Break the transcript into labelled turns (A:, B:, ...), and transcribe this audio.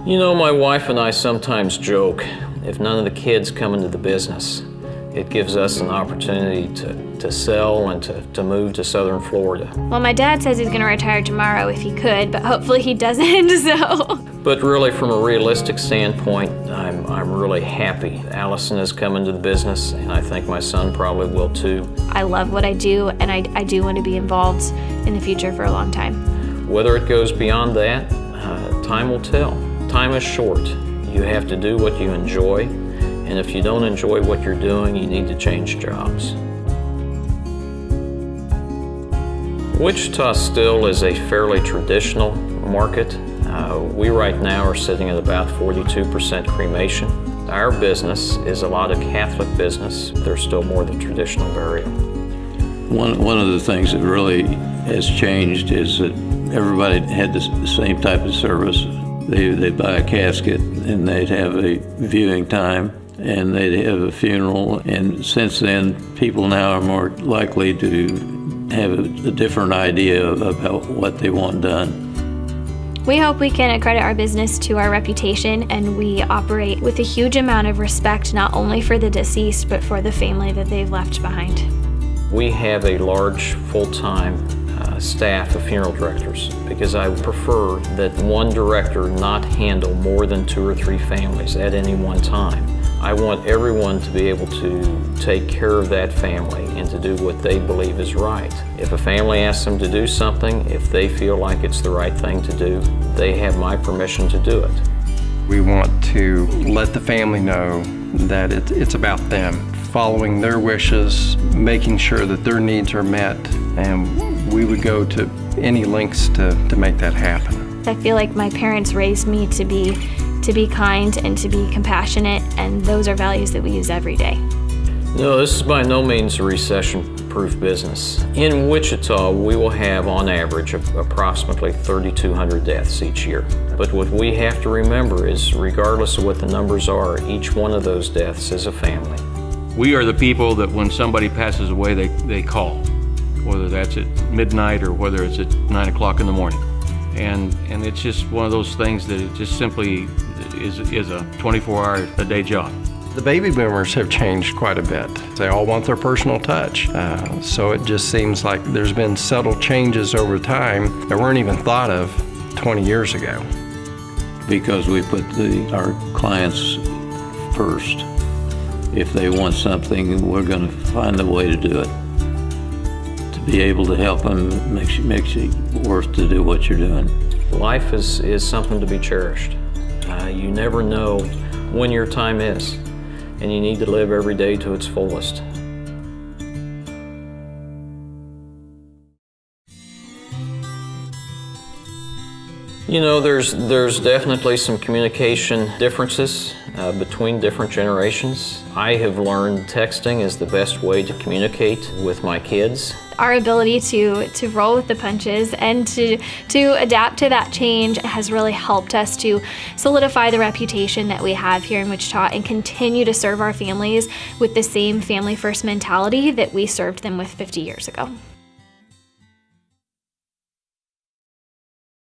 A: You know, my wife and I sometimes joke, if none of the kids come into the business, it gives us an opportunity to sell and to move to southern Florida.
B: Well, my dad says he's going to retire tomorrow if he could, but hopefully he doesn't, so.
A: But really, from a realistic standpoint, I'm really happy. Allison has come into the business, and I think my son probably will too.
B: I love what I do, and I do want to be involved in the future for a long time.
A: Whether it goes beyond that, time will tell. Time is short. You have to do what you enjoy, and if you don't enjoy what you're doing, you need to change jobs. Wichita still is a fairly traditional market. We right now are sitting at about 42% cremation. Our business is a lot of Catholic business. There's still more the traditional burial.
C: One of the things that really has changed is that everybody had the same type of service. They'd buy a casket and they'd have a viewing time and they'd have a funeral. And since then, people now are more likely to have a different idea about what they want done.
B: We hope we can accredit our business to our reputation, and we operate with a huge amount of respect, not only for the deceased, but for the family that they've left behind.
A: We have a large full-time staff of funeral directors because I prefer that one director not handle more than 2 or 3 families at any one time. I want everyone to be able to take care of that family and to do what they believe is right. If a family asks them to do something, if they feel like it's the right thing to do, they have my permission to do it.
D: We want to let the family know that it's about them, following their wishes, making sure that their needs are met, and we would go to any lengths to make that happen.
B: I feel like my parents raised me to be kind and to be compassionate, and those are values that we use every day.
A: No, this is by no means a recession-proof business. In Wichita, we will have on average approximately 3,200 deaths each year. But what we have to remember is, regardless of what the numbers are, each one of those deaths is a family.
E: We are the people that when somebody passes away, they call, whether that's at midnight or whether it's at 9 o'clock in the morning. And it's just one of those things that it just simply is a 24-hour-a-day job.
D: The baby boomers have changed quite a bit. They all want their personal touch. So it just seems like there's been subtle changes over time that weren't even thought of 20 years ago.
C: Because we put our clients first. If they want something, we're going to find a way to do it. To be able to help them makes it worth to do what you're doing.
A: Life is something to be cherished. You never know when your time is, and you need to live every day to its fullest. You know, there's definitely some communication differences between different generations. I have learned texting is the best way to communicate with my kids.
B: Our ability to roll with the punches and to adapt to that change has really helped us to solidify the reputation that we have here in Wichita and continue to serve our families with the same family first mentality that we served them with 50 years ago.